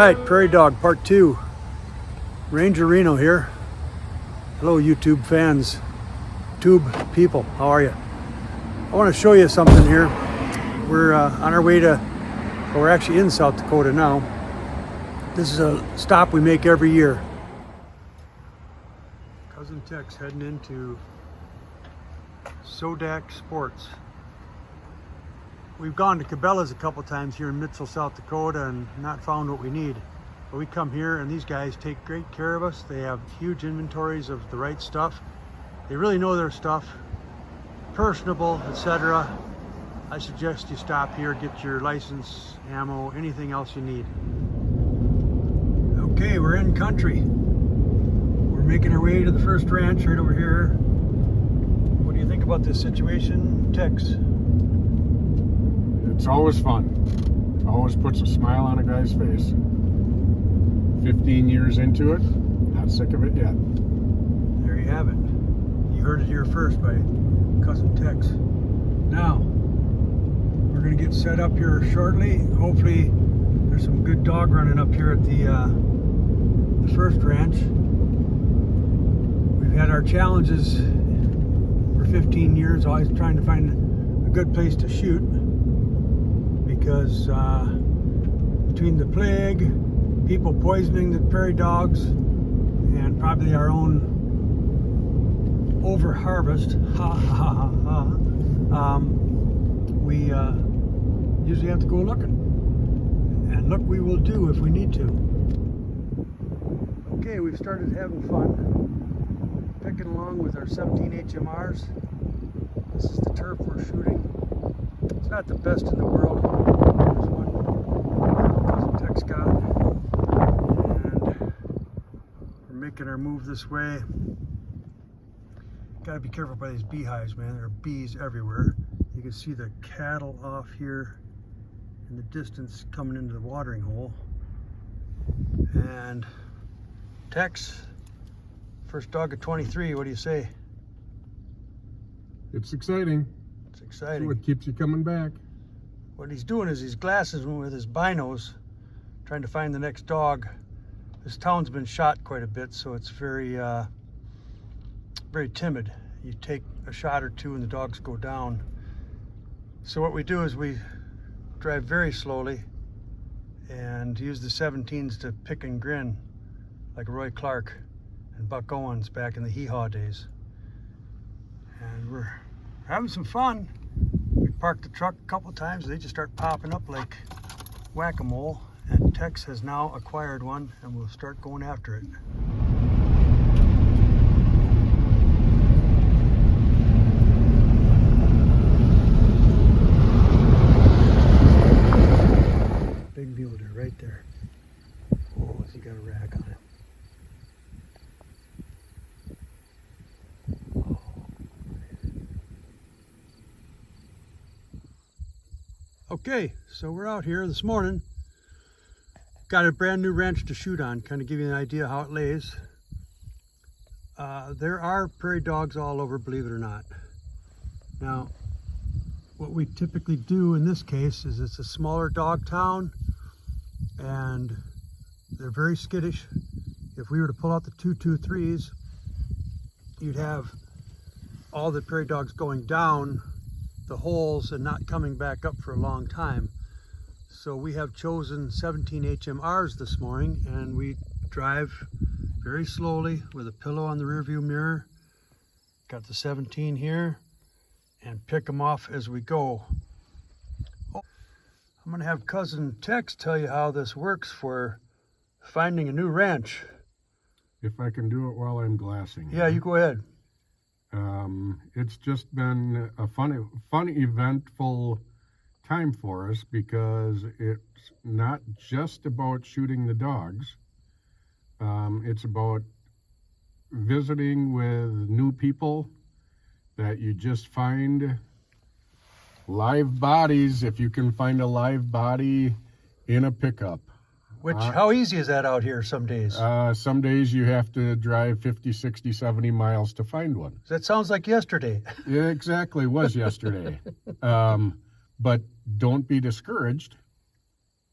right, Prairie Dog Part 2. Ranger Reno here. Hello YouTube fans, tube people, how are you? I want to show you something here. We're on our way to, well, we're actually in South Dakota now. This is a stop we make every year. Cousin Tex heading into Sodak Sports. We've gone to Cabela's a couple times here in Mitchell, South Dakota and not found what we need. But we come here and these guys take great care of us. They have huge inventories of the right stuff. They really know their stuff, personable, etc. I suggest you stop here, get your license, ammo, anything else you need. Okay, we're in country. We're making our way to the first ranch right over here. What do you think about this situation, Tex? It's always fun. Always puts a smile on a guy's face. 15 years into it, not sick of it yet. There you have it. You heard it here first by Cousin Tex. Now, we're going to get set up here shortly. Hopefully, there's some good dog running up here at the first ranch. We've had our challenges for 15 years, always trying to find a good place to shoot. Because between the plague, people poisoning the prairie dogs, and probably our own over harvest, we usually have to go looking. And look, we will do if we need to. Okay, we've started having fun, picking along with our 17 HMRs. This is the turf we're shooting. It's not the best in the world. There's one Cousin Tex got. And we're making our move this way. Gotta be careful by these beehives, man. There are bees everywhere. You can see the cattle off here in the distance coming into the watering hole. And Tex, first dog of 23, what do you say? It's exciting. It's exciting. It's what keeps you coming back. What he's doing is he's glassing with his binos, trying to find the next dog. This town's been shot quite a bit, so it's very, very timid. You take a shot or two and the dogs go down. So what we do is we drive very slowly and use the 17s to pick and grin, like Roy Clark and Buck Owens back in the hee-haw days. And we're having some fun. We parked the truck a couple times, they just start popping up like whack-a-mole, and Tex has now acquired one and we'll start going after it. Big mule deer right there. Oh, has he got a rack on him? Okay, so we're out here this morning. Got a brand new ranch to shoot on, kind of give you an idea how it lays. There are prairie dogs all over, believe it or not. Now, what we typically do in this case is it's a smaller dog town and they're very skittish. If we were to pull out the 223s, you'd have all the prairie dogs going down the holes and not coming back up for a long time. So we have chosen 17 HMRs this morning and we drive very slowly with a pillow on the rearview mirror. Got the 17 here and pick them off as we go. Oh, I'm gonna have Cousin Tex tell you how this works for finding a new ranch. If I can do it while I'm glassing. Yeah, you go ahead. It's just been a fun, eventful time for us because it's not just about shooting the dogs. It's about visiting with new people that you just find live bodies, if you can find a live body in a pickup. Which, how easy is that out here some days? Some days you have to drive 50, 60, 70 miles to find one. That sounds like yesterday. It exactly was yesterday. But don't be discouraged.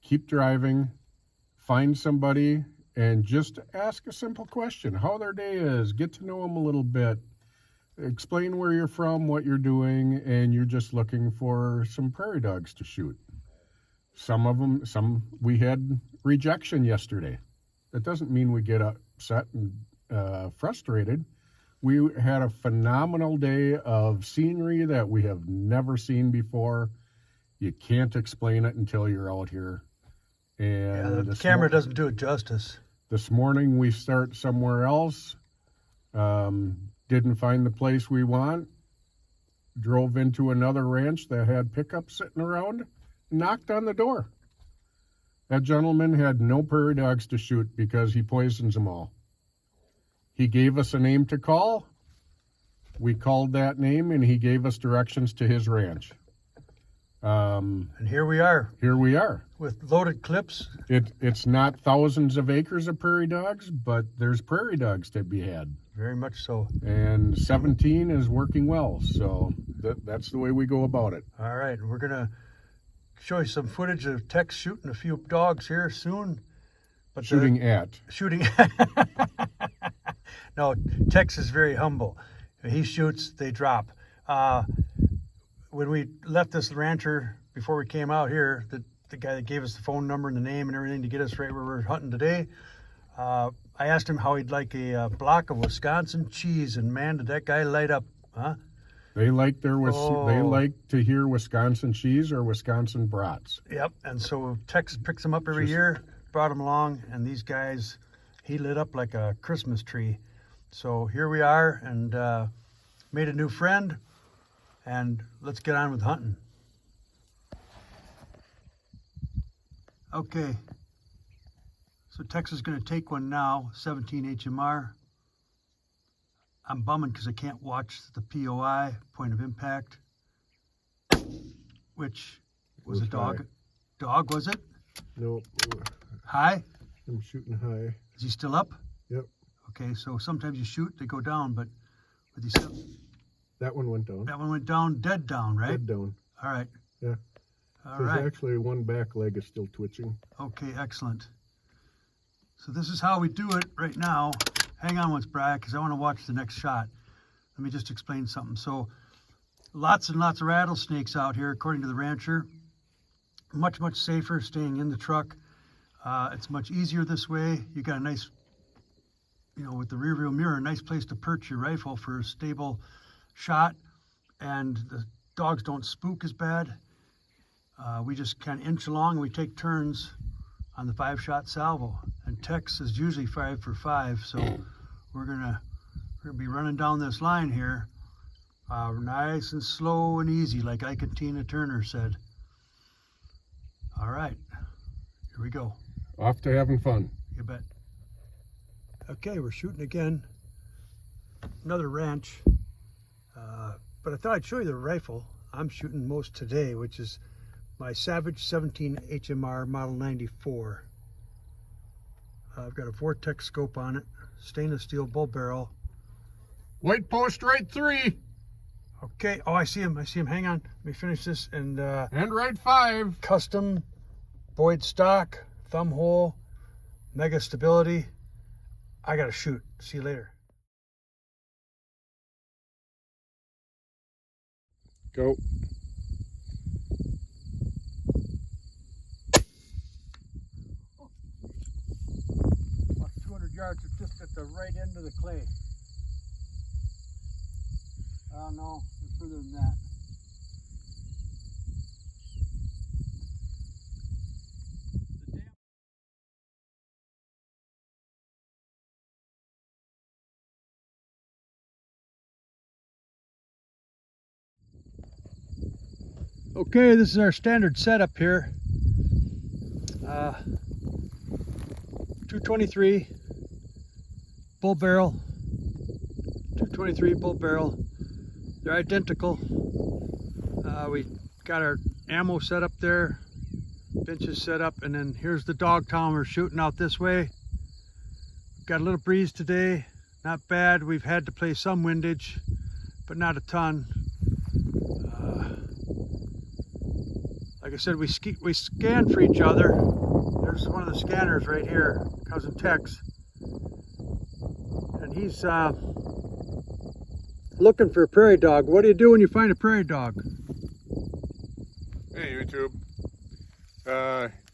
Keep driving. find somebody and just ask a simple question, how their day is, get to know them a little bit, explain where you're from, what you're doing, and you're just looking for some prairie dogs to shoot. Some we had rejection yesterday. That doesn't mean we get upset and frustrated. We had a phenomenal day of scenery that we have never seen before. You can't explain it until you're out here. And the camera doesn't do it justice. This morning we start somewhere else. Didn't find the place we want. Drove into another ranch that had pickups sitting around. Knocked on the door. That gentleman had no prairie dogs to shoot because he poisons them all. He gave us a name to call. We called that name and he gave us directions to his ranch. And here we are. Here we are. With loaded clips. It's not thousands of acres of prairie dogs, but there's prairie dogs to be had. Very much so. And 17 is working well, so that's the way we go about it. All right, we're going to show you some footage of Tex shooting a few dogs here soon. But Shooting. No, Tex is very humble. He shoots, they drop. When we left this rancher, before we came out here, the guy that gave us the phone number and the name and everything to get us right where we're hunting today, I asked him how he'd like a block of Wisconsin cheese, and man, did that guy light up, huh? They like they like to hear Wisconsin cheese or Wisconsin brats. Yep, and so Tex picks them up every year, brought them along, and these guys, he lit up like a Christmas tree. So here we are, and made a new friend, and let's get on with hunting. Okay, so Tex is going to take one now, 17 HMR. I'm bumming because I can't watch the POI, point of impact, which was a dog. High. Dog, was it? No. High? I'm shooting high. Is he still up? Yep. Okay, so sometimes you shoot, they go down, but with these, That one went down. that one went down, dead down, right? Dead down. All right. Yeah. All There's right. actually one back leg is still twitching. Okay, excellent. So this is how we do it right now. Hang on once, Brad, because I want to watch the next shot. Let me just explain something. So lots and lots of rattlesnakes out here, according to the rancher. Much, much safer staying in the truck. It's much easier this way. You got a nice, with the rear view mirror, a nice place to perch your rifle for a stable shot. And the dogs don't spook as bad. We just kind of inch along and we take turns on the 5-shot salvo. And Tex is usually 5 for 5, so we're gonna be running down this line here, nice and slow and easy, like Ike and Tina Turner said. All right, here we go. Off to having fun. You bet. Okay, we're shooting again. Another ranch, but I thought I'd show you the rifle I'm shooting most today, which is my Savage 17 HMR Model 94. I've got a Vortex scope on it, stainless steel bull barrel. White post right 3. Okay, oh, I see him. Hang on, let me finish this. And right 5. custom Boyd stock, thumb hole, mega stability. I gotta shoot. See you later. Go. About 200 yards, it's just at the right end of the clay. Oh no, it's further than that. Okay, this is our standard setup here. 223 bull barrel, 223 bull barrel. They're identical. We got our ammo set up there, benches set up, and then here's the dog town. We're shooting out this way. Got a little breeze today, not bad. We've had to play some windage, but not a ton. Like I said, we scan for each other, There's one of the scanners right here, cousin Tex, and he's looking for a prairie dog. What do you do when you find a prairie dog? Hey YouTube.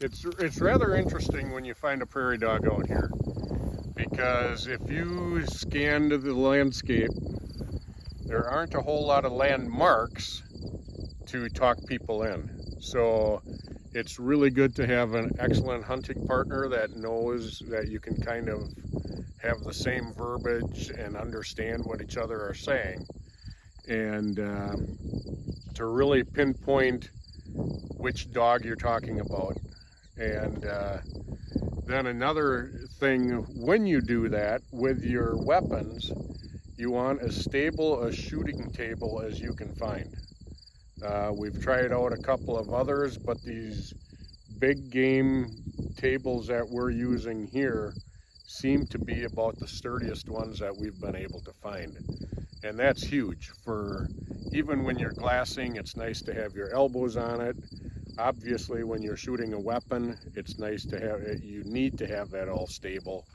It's rather interesting when you find a prairie dog out here, because if you scan the landscape, there aren't a whole lot of landmarks to talk people in. So it's really good to have an excellent hunting partner that knows that you can kind of have the same verbiage and understand what each other are saying, and to really pinpoint which dog you're talking about. And then another thing, when you do that with your weapons, you want as stable a shooting table as you can find. We've tried out a couple of others, but these big game tables that we're using here seem to be about the sturdiest ones that we've been able to find. And that's huge. For even when you're glassing, it's nice to have your elbows on it. Obviously, when you're shooting a weapon, it's nice to have it. You need to have that all stable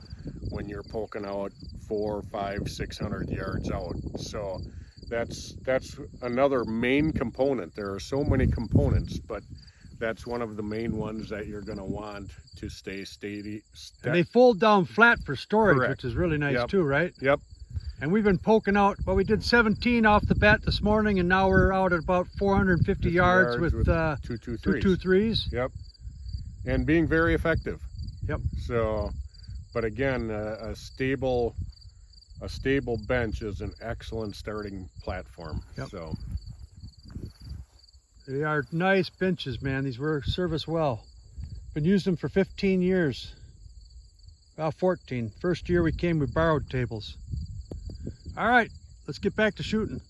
when you're poking out 400, 500, 600 yards out. So that's another main component. There are so many components, but that's one of the main ones that you're going to want to stay steady. And they fold down flat for storage, Correct. which is really nice too, right? Yep. And we've been poking out, well, we did 17 off the bat this morning, and now we're out at about 450 yards with 223s. Yep. And being very effective. Yep. So, but again, a stable bench is an excellent starting platform. Yep. So they are nice benches, man. These serve us well. Been using them for 15 years. About 14. First year we came, we borrowed tables. All right, let's get back to shooting.